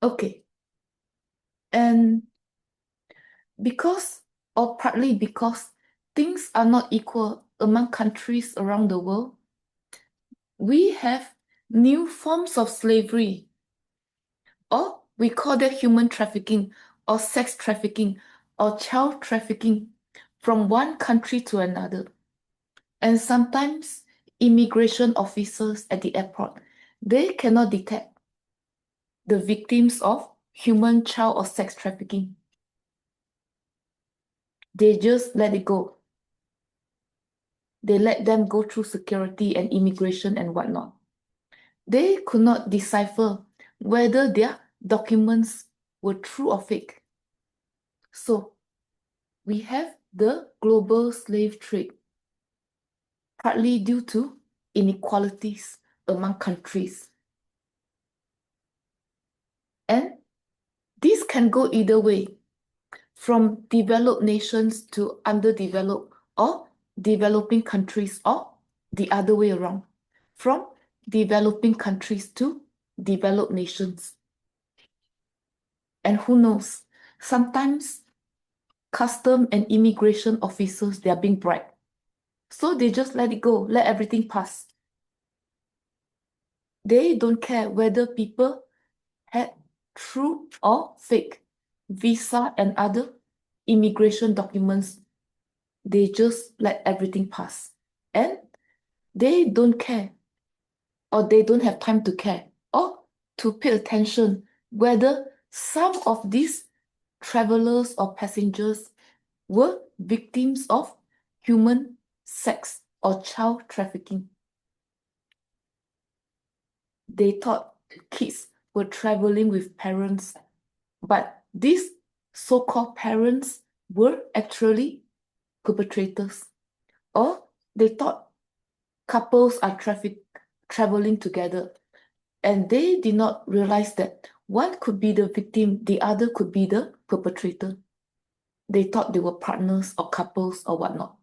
Okay. And because, or partly because, things are not equal among countries around the world, we have new forms of slavery, or we call that human trafficking, or sex trafficking, or child trafficking from one country to another. And sometimes immigration officers at the airport, they cannot detect the victims of human, child, or sex trafficking. They just let it go. They let them go through security and immigration and whatnot. They could not decipher whether their documents were true or fake. So we have the global slave trade, partly due to inequalities among countries. And this can go either way, from developed nations to underdeveloped or developing countries, or the other way around, from developing countries to developed nations. And who knows, sometimes custom and immigration officers, they are being bribed. So they just let it go, let everything pass. They don't care whether people had true or fake visa and other immigration documents. They just let everything pass. And they don't care, or they don't have time to care, or to pay attention whether some of these travelers or passengers were victims of human sex or child trafficking. They thought kids were traveling with parents, but these so-called parents were actually perpetrators. Or they thought couples are traveling together, and they did not realize that one could be the victim, the other could be the perpetrator. They thought they were partners or couples or whatnot.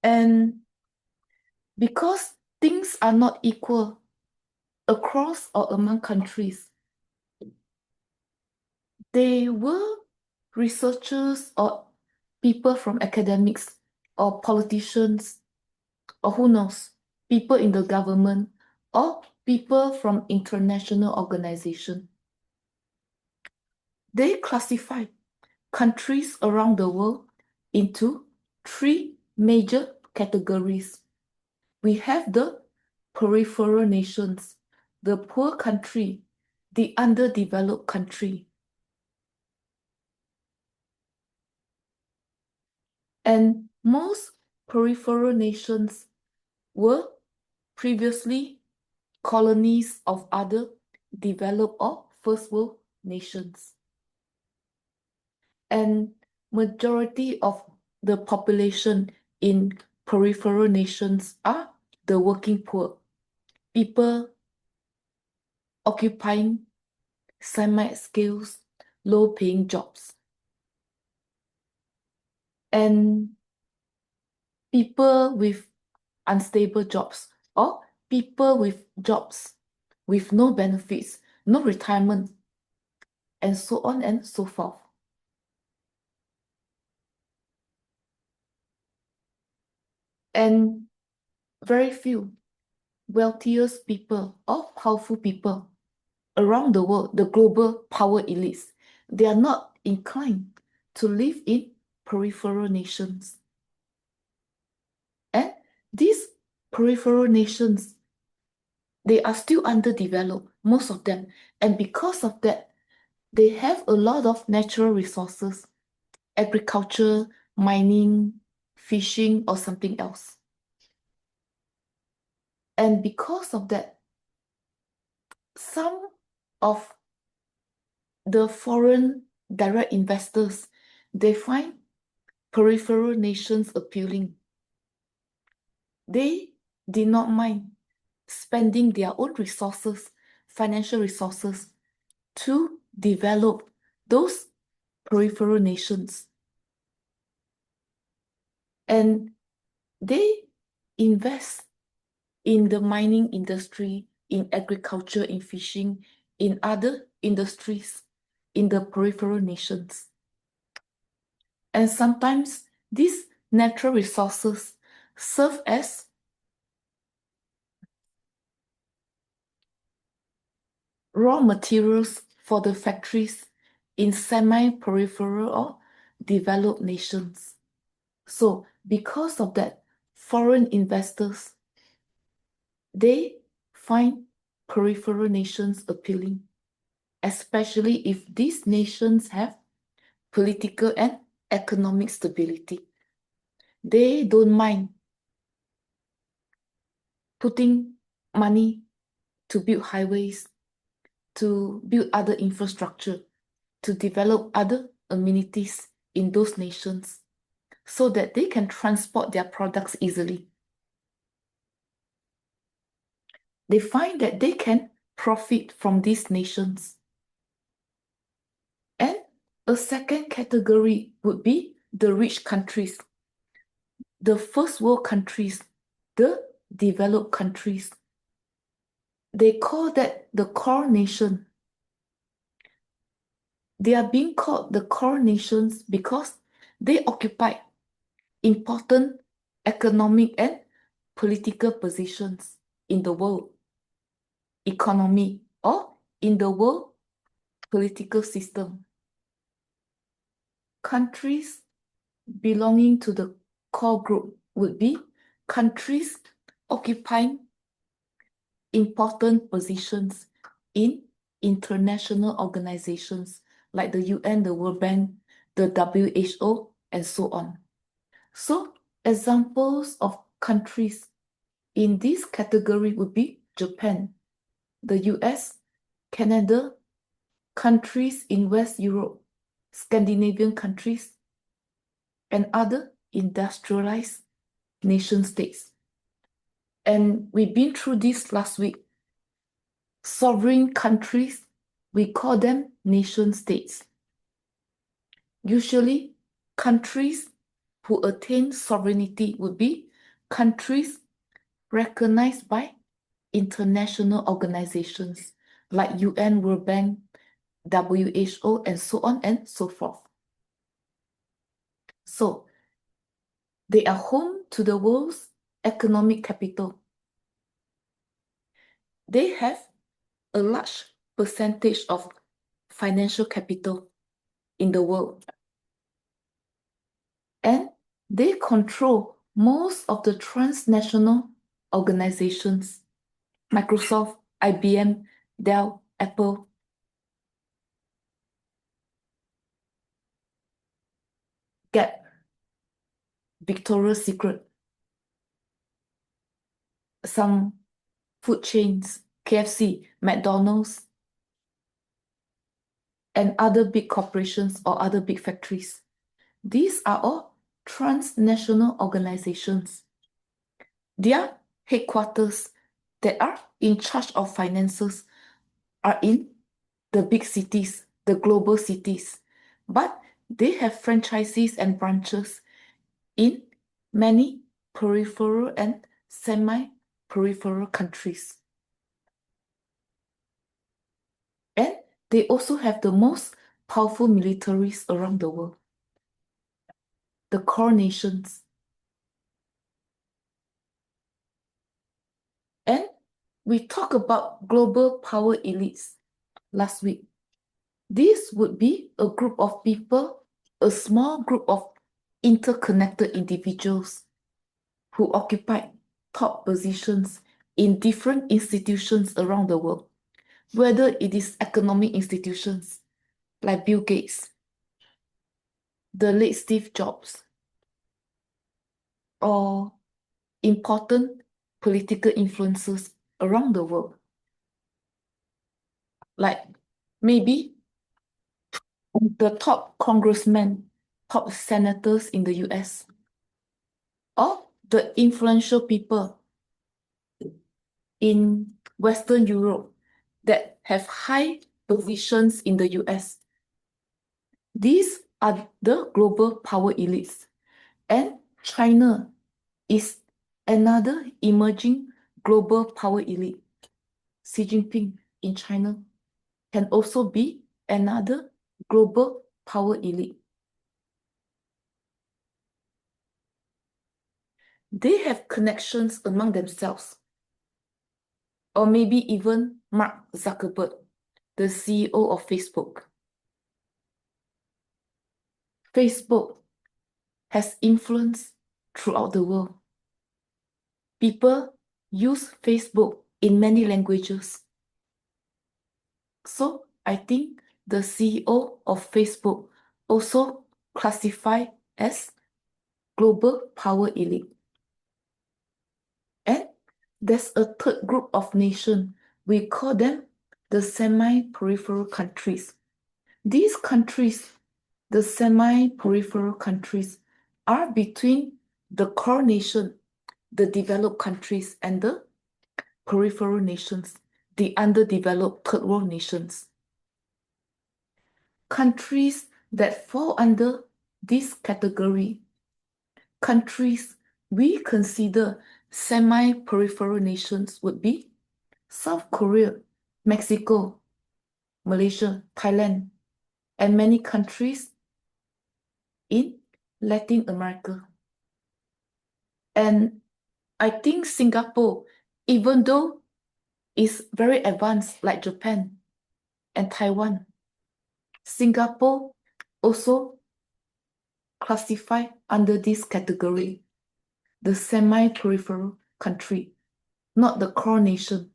And because things are not equal across or among countries, they were researchers or people from academics or politicians, or who knows, people in the government or people from international organizations. They classify countries around the world into three major categories. We have the peripheral nations, the poor country, the underdeveloped country. And most peripheral nations were previously colonies of other developed or first world nations. And majority of the population in peripheral nations are the working poor, people occupying semi-skilled, low-paying jobs. And people with unstable jobs, or people with jobs with no benefits, no retirement, and so on and so forth. And very few wealthiest people or powerful people around the world, the global power elites, they are not inclined to live in peripheral nations. And these peripheral nations, they are still underdeveloped, most of them. And because of that, they have a lot of natural resources, agriculture, mining, fishing, or something else. And because of that, some of the foreign direct investors, they find peripheral nations appealing. They did not mind spending their own resources, financial resources, to develop those peripheral nations. And they invest in the mining industry, in agriculture, in fishing, in other industries, in the peripheral nations. And sometimes these natural resources serve as raw materials for the factories in semi-peripheral or developed nations. So because of that, foreign investors, they find peripheral nations appealing, especially if these nations have political and economic stability. They don't mind putting money to build highways, to build other infrastructure, to develop other amenities in those nations so that they can transport their products easily. They find that they can profit from these nations. And a second category would be the rich countries, the first world countries, the developed countries. They call that the core nation. They are being called the core nations because they occupy important economic and political positions in the world economy or in the world political system. Countries belonging to the core group would be countries occupying important positions in international organizations like the UN, the World Bank, the WHO, and so on. So, examples of countries in this category would be Japan, the US, Canada, countries in West Europe, Scandinavian countries, and other industrialized nation states. And we've been through this last week. Sovereign countries, we call them nation states. Usually, countries who attain sovereignty would be countries recognized by international organizations like UN, World Bank, WHO, and so on and so forth. So, they are home to the world's economic capital. They have a large percentage of financial capital in the world. And they control most of the transnational organizations, Microsoft, IBM, Dell, Apple. Gap, Victoria's Secret, some food chains, KFC, McDonald's, and other big corporations or other big factories. These are all transnational organizations. Their headquarters that are in charge of finances are in the big cities, the global cities, but they have franchises and branches in many peripheral and semi-peripheral countries. And they also have the most powerful militaries around the world, the core nations. And we talked about global power elites last week. This would be a group of people, a small group of interconnected individuals who occupy top positions in different institutions around the world, whether it is economic institutions like Bill Gates, the late Steve Jobs, or important political influences around the world, like maybe the top congressmen, top senators in the US, or the influential people in Western Europe that have high positions in the US. These are the global power elites, and China is another emerging global power elite. Xi Jinping in China can also be another global power elite. They have connections among themselves, or maybe even Mark Zuckerberg, the CEO of Facebook. Facebook has influence throughout the world. People use Facebook in many languages. So I think the CEO of Facebook also classify as global power elite. And there's a third group of nations. We call them the semi-peripheral countries. These countries, the semi-peripheral countries, are between the core nation, the developed countries, and the peripheral nations, the underdeveloped third world nations. Countries that fall under this category, countries we consider semi-peripheral nations would be South Korea, Mexico, Malaysia, Thailand, and many countries in Latin America. And I think Singapore, even though it's very advanced like Japan and Taiwan, Singapore also classify under this category, the semi-peripheral country, not the core nation.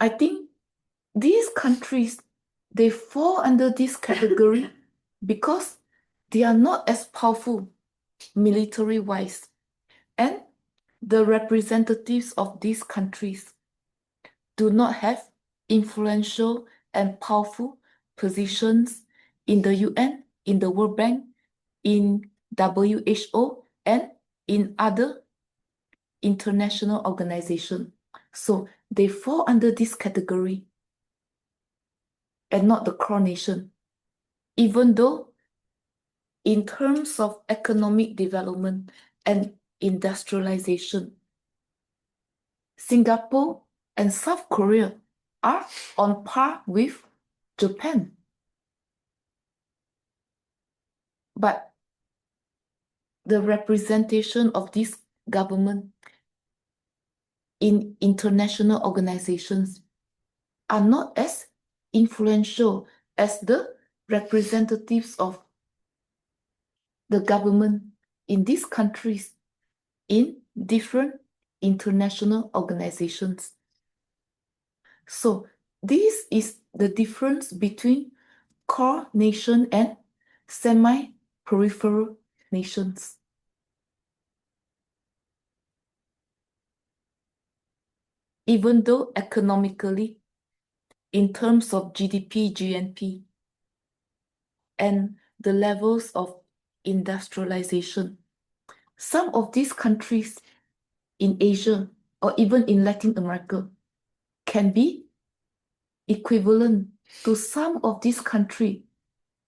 I think these countries, they fall under this category because they are not as powerful military-wise, and the representatives of these countries do not have influential and powerful positions in the UN, in the World Bank, in WHO, and in other international organizations. So they fall under this category and not the core nation, even though in terms of economic development and industrialization, Singapore and South Korea are on par with Japan. But the representation of this government in international organizations are not as influential as the representatives of the government in these countries in different international organizations. So this is the difference between core nation and semi-peripheral nations. Even though economically, in terms of GDP, GNP, and the levels of industrialization, some of these countries in Asia or even in Latin America can be equivalent to some of these countries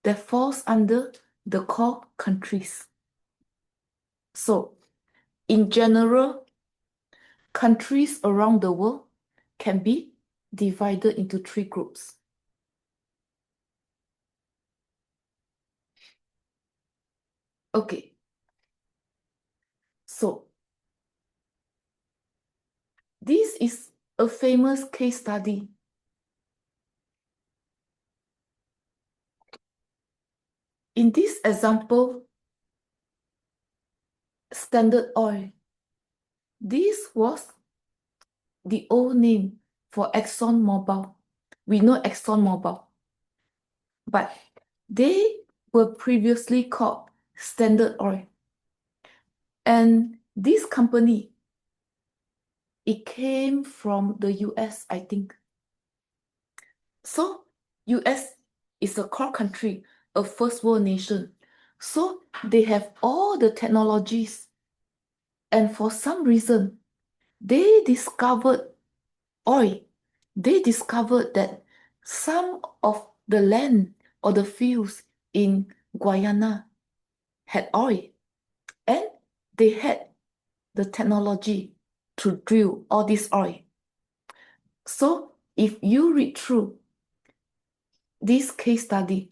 that falls under the core countries. So, in general, countries around the world can be divided into three groups. Okay. So, this is a famous case study. In this example, Standard Oil. This was the old name for ExxonMobil. We know ExxonMobil, but they were previously called Standard Oil. And this company, it came from the US, I think. So US is a core country, a first world nation. So they have all the technologies. And for some reason, they discovered oil. They discovered that some of the land or the fields in Guyana had oil and they had the technology to drill all this oil. So if you read through this case study,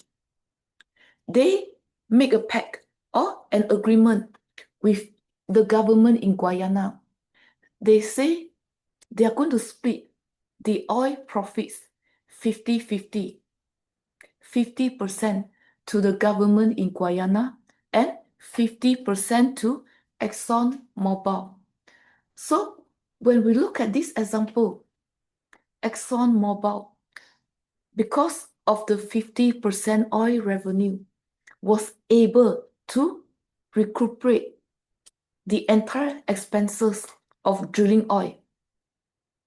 they make a pact or an agreement with the government in Guyana. They say they are going to split the oil profits 50-50, 50% to the government in Guyana and 50% to ExxonMobil. So when we look at this example, ExxonMobil, because of the 50% oil revenue, was able to recuperate the entire expenses of drilling oil.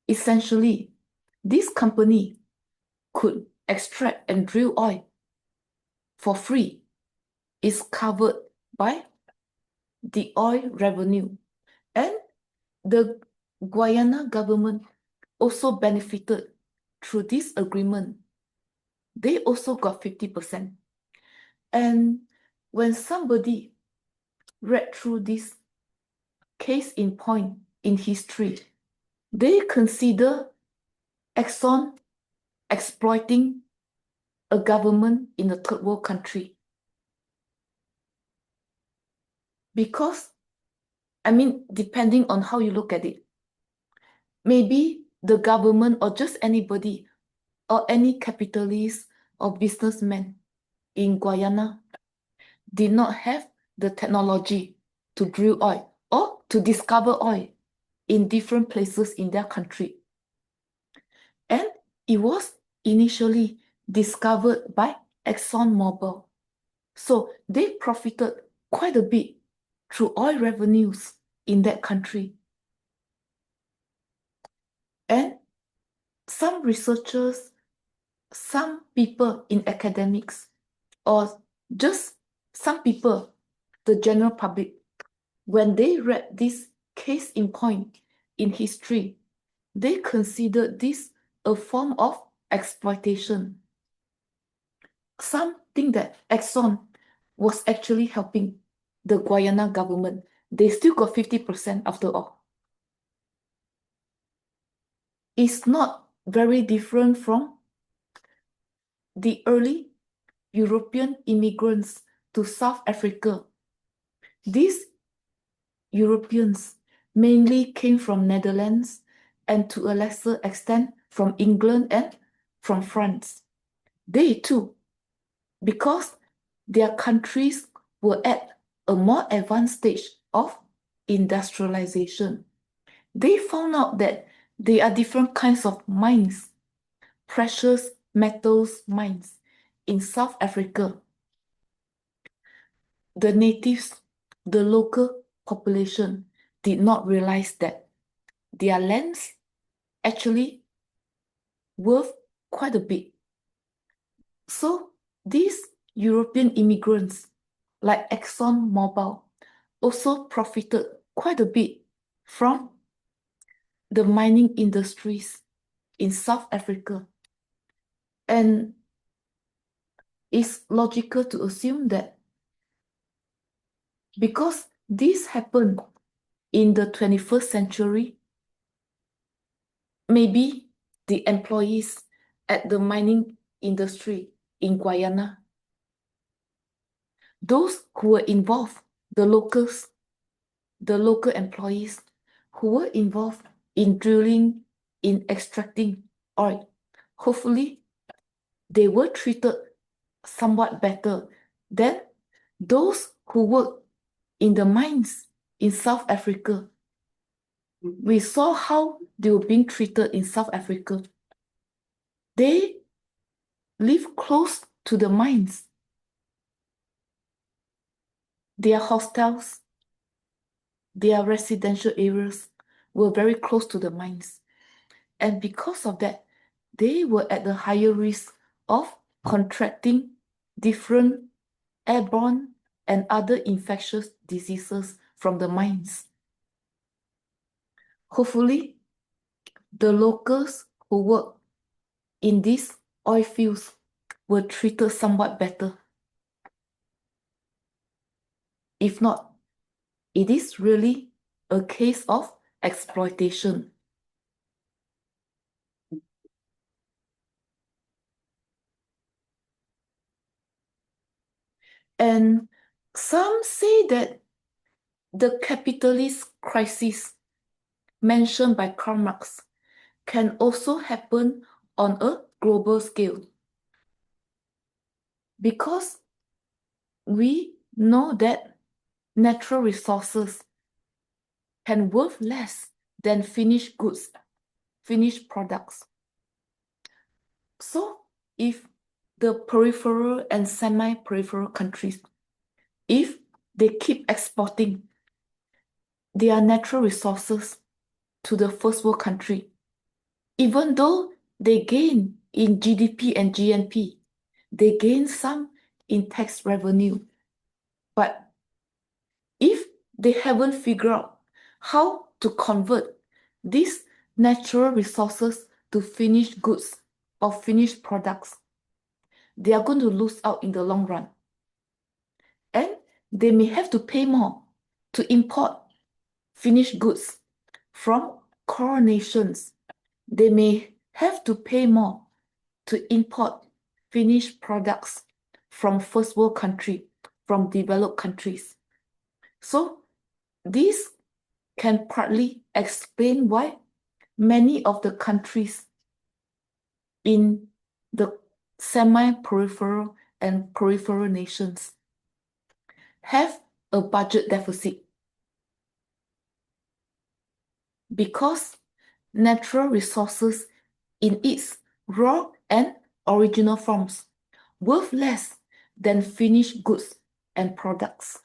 Essentially, this company could extract and drill oil for free. It's covered by the oil revenue. And the Guyana government also benefited through this agreement. They also got 50%. And when somebody read through this case in point in history, they consider Exxon exploiting a government in a third world country. Because, depending on how you look at it, maybe the government or just anybody or any capitalist or businessman in Guyana did not have the technology to drill oil or to discover oil in different places in their country. And it was initially discovered by ExxonMobil. So they profited quite a bit through oil revenues in that country. And some researchers, some people in academics, or just some people, the general public, when they read this case in point in history, they considered this a form of exploitation. Some think that Exxon was actually helping the Guyana government. They still got 50% after all. It's not very different from the early European immigrants to South Africa. These Europeans mainly came from Netherlands and to a lesser extent from England and from France. They too, because their countries were at a more advanced stage of industrialization, they found out that there are different kinds of mines, precious metals mines in South Africa. The natives, the local population, did not realize that their lands actually worth quite a bit. So these European immigrants, like ExxonMobil, also profited quite a bit from the mining industries in South Africa. And it's logical to assume that because this happened in the 21st century, maybe the employees at the mining industry in Guyana, those who were involved, the locals, the local employees who were involved in drilling, in extracting oil, hopefully they were treated somewhat better than those who work in the mines in South Africa. We saw how they were being treated in South Africa. They live close to the mines. Their hostels, their residential areas were very close to the mines. And because of that, they were at the higher risk of contracting different airborne and other infectious diseases from the mines. Hopefully, the locals who work in these oil fields were treated somewhat better. If not, it is really a case of exploitation. And some say that the capitalist crisis mentioned by Karl Marx can also happen on a global scale, because we know that natural resources can worth less than finished goods, finished products. So if the peripheral and semi-peripheral countries, if they keep exporting their natural resources to the first world country, even though they gain in GDP and GNP, they gain some in tax revenue. But if they haven't figured out how to convert these natural resources to finished goods or finished products, they are going to lose out in the long run. And they may have to pay more to import finished goods from core nations. They may have to pay more to import finished products from first world country, from developed countries. So this can partly explain why many of the countries in the semi-peripheral and peripheral nations have a budget deficit, because natural resources in its raw and original forms worth less than finished goods and products.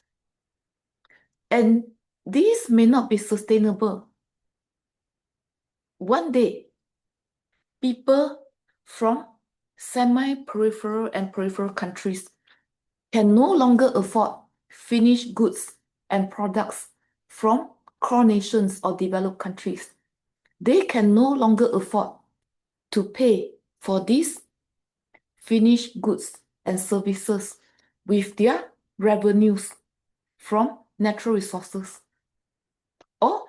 And these may not be sustainable. One day, people from semi-peripheral and peripheral countries can no longer afford finished goods and products from core nations or developed countries. They can no longer afford to pay for these finished goods and services with their revenues from natural resources. Or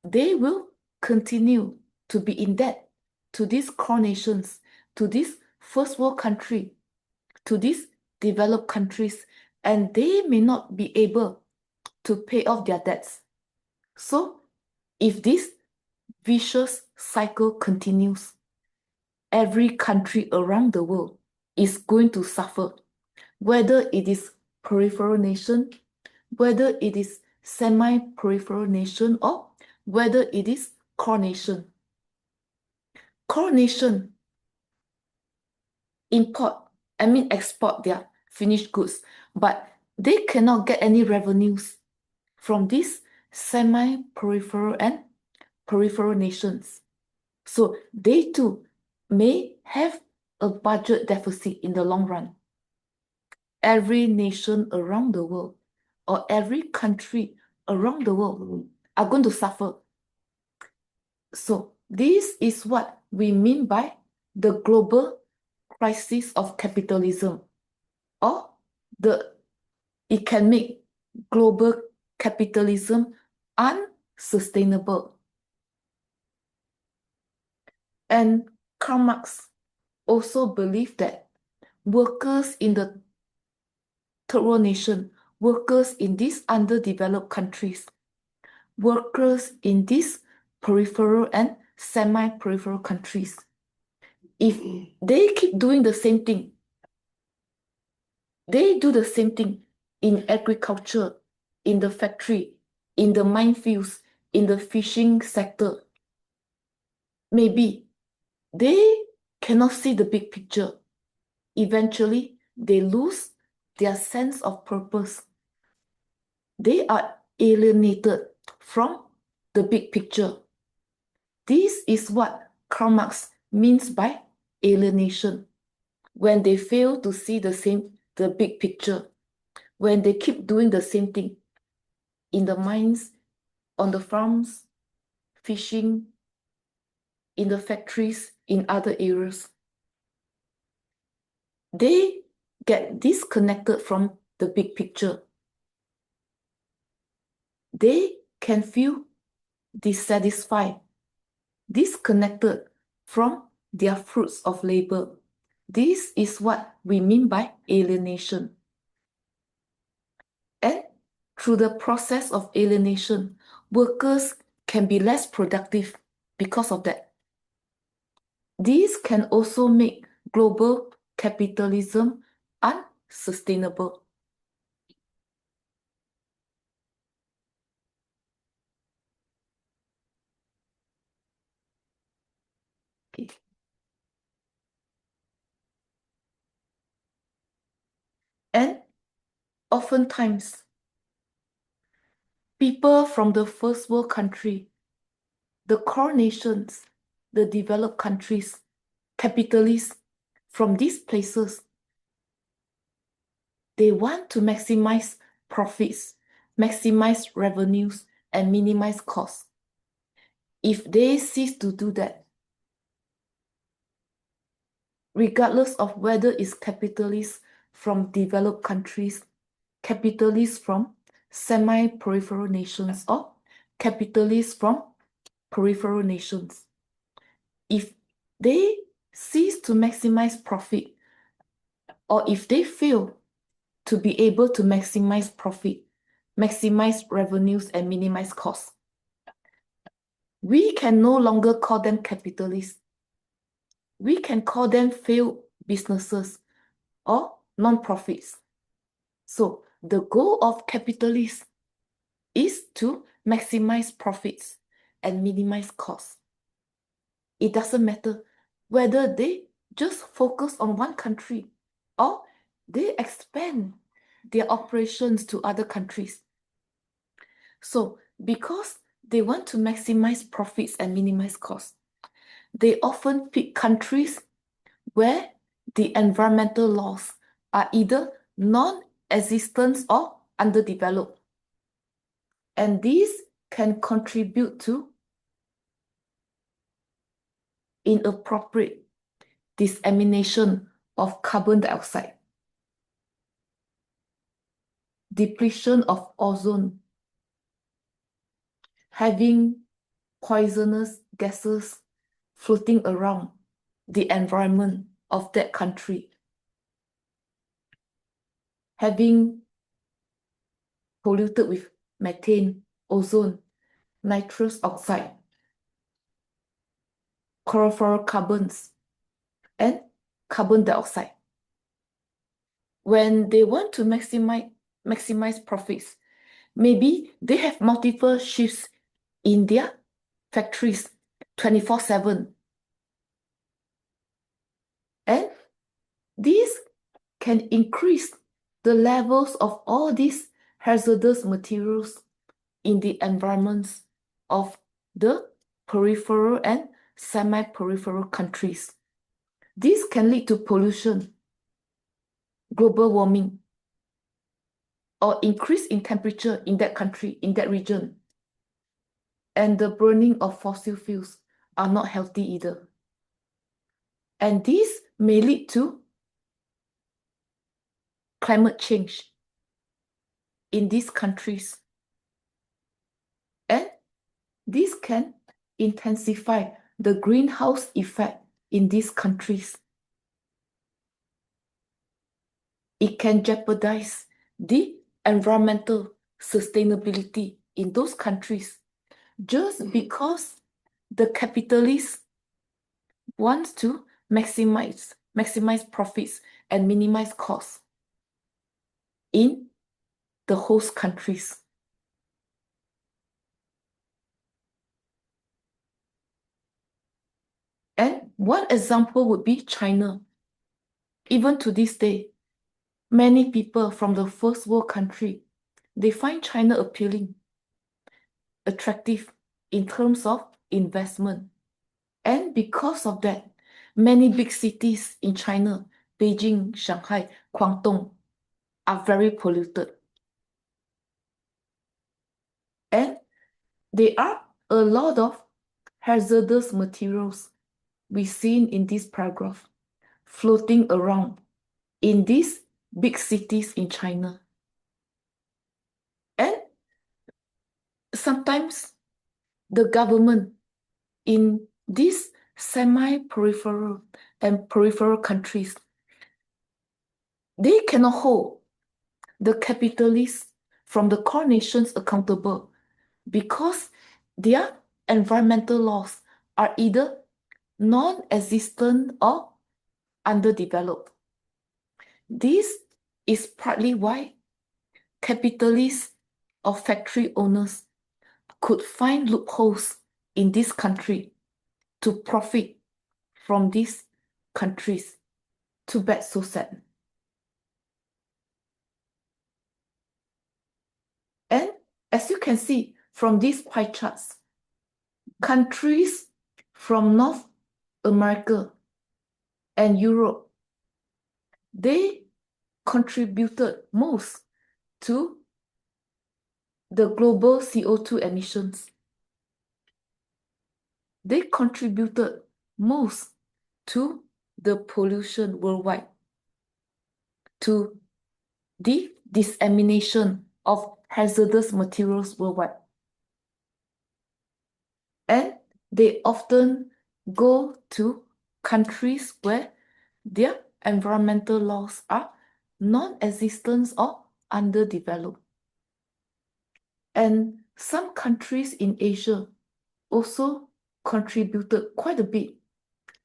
they will continue to be in debt to these core nations, to this first world country, to these developed countries, and they may not be able to pay off their debts. So if this vicious cycle continues, every country around the world is going to suffer, whether it is peripheral nation, whether it is semi-peripheral nation, or whether it is core nation. Core nation export their finished goods, but they cannot get any revenues from these semi-peripheral and peripheral nations. So they too may have a budget deficit in the long run. Every nation around the world, or every country around the world, are going to suffer. So this is what we mean by the global crisis of capitalism, or it can make global capitalism unsustainable. And Karl Marx also believed that workers in the third world nation, workers in these underdeveloped countries, workers in these peripheral and semi-peripheral countries, if they keep doing the same thing, they do the same thing in agriculture, in the factory, in the minefields, in the fishing sector, maybe they cannot see the big picture. Eventually, they lose their sense of purpose. They are alienated from the big picture. This is what Karl Marx means by alienation. When they fail to see the big picture, when they keep doing the same thing in the mines, on the farms, fishing, in the factories, in other areas, they get disconnected from the big picture. they can feel dissatisfied, disconnected from their fruits of labor. This is what we mean by alienation. And through the process of alienation, workers can be less productive because of that. These can also make global capitalism unsustainable. Okay. And oftentimes, people from the first world country, the core nations, the developed countries, capitalists from these places, they want to maximize profits, maximize revenues, and minimize costs. If they cease to do that, regardless of whether it's capitalists from developed countries, capitalists from semi-peripheral nations, or capitalists from peripheral nations, if they cease to maximize profit, or if they fail to be able to maximize profit, maximize revenues, and minimize costs, we can no longer call them capitalists. We can call them failed businesses or non-profits. So the goal of capitalists is to maximize profits and minimize costs. It doesn't matter whether they just focus on one country or they expand their operations to other countries. So because they want to maximize profits and minimize costs, they often pick countries where the environmental laws are either non-existent or underdeveloped. And these can contribute to inappropriate dissemination of carbon dioxide, depletion of ozone, having poisonous gases floating around the environment of that country, having polluted with methane, ozone, nitrous oxide, chlorofluorocarbons, and carbon dioxide. When they want to maximize profits, maybe they have multiple shifts in their factories 24/7. And this can increase the levels of all these hazardous materials in the environments of the peripheral and semi-peripheral countries. This can lead to pollution, global warming, or increase in temperature in that country, in that region. And the burning of fossil fuels are not healthy either. And this may lead to climate change in these countries. And this can intensify the greenhouse effect in these countries. It can jeopardize the environmental sustainability in those countries just because the capitalists want to maximize profits and minimize costs in the host countries. And one example would be China. Even to this day, many people from the first world country, they find China appealing, attractive in terms of investment. And because of that, many big cities in China, Beijing, Shanghai, Guangdong, are very polluted. And there are a lot of hazardous materials we seen in this paragraph floating around in these big cities in China. And sometimes the government in these semi-peripheral and peripheral countries, they cannot hold the capitalists from the core nations accountable because their environmental laws are either non-existent or underdeveloped. This is partly why capitalists or factory owners could find loopholes in this country to profit from these countries. Too bad, so sad. And as you can see from these pie charts, countries from North America and Europe, they contributed most to the global CO2 emissions. They contributed most to the pollution worldwide, to the dissemination of hazardous materials worldwide. And they often go to countries where their environmental laws are non-existent or underdeveloped. And some countries in Asia also contributed quite a bit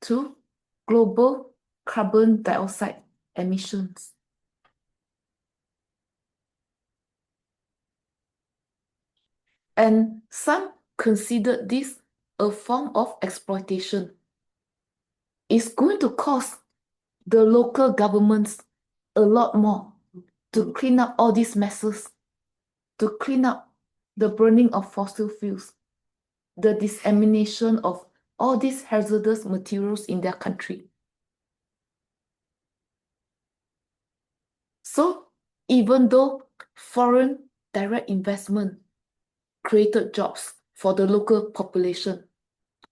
to global carbon dioxide emissions. And some considered this a form of exploitation. It's going to cost the local governments a lot more to clean up all these messes, to clean up the burning of fossil fuels, the dissemination of all these hazardous materials in their country. So even though foreign direct investment created jobs for the local population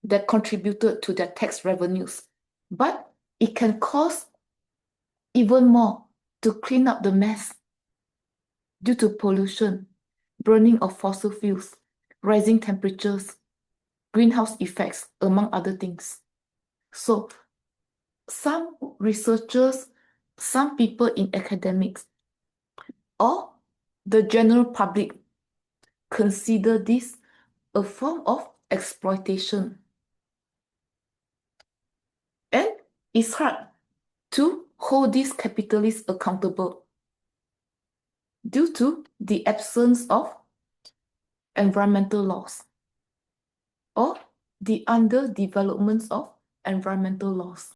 that contributed to their tax revenues, but it can cost even more to clean up the mess due to pollution, burning of fossil fuels, rising temperatures, greenhouse effects, among other things. So some researchers, some people in academics, or the general public consider this a form of exploitation. And it's hard to hold these capitalists accountable due to the absence of environmental laws or the underdevelopment of environmental laws.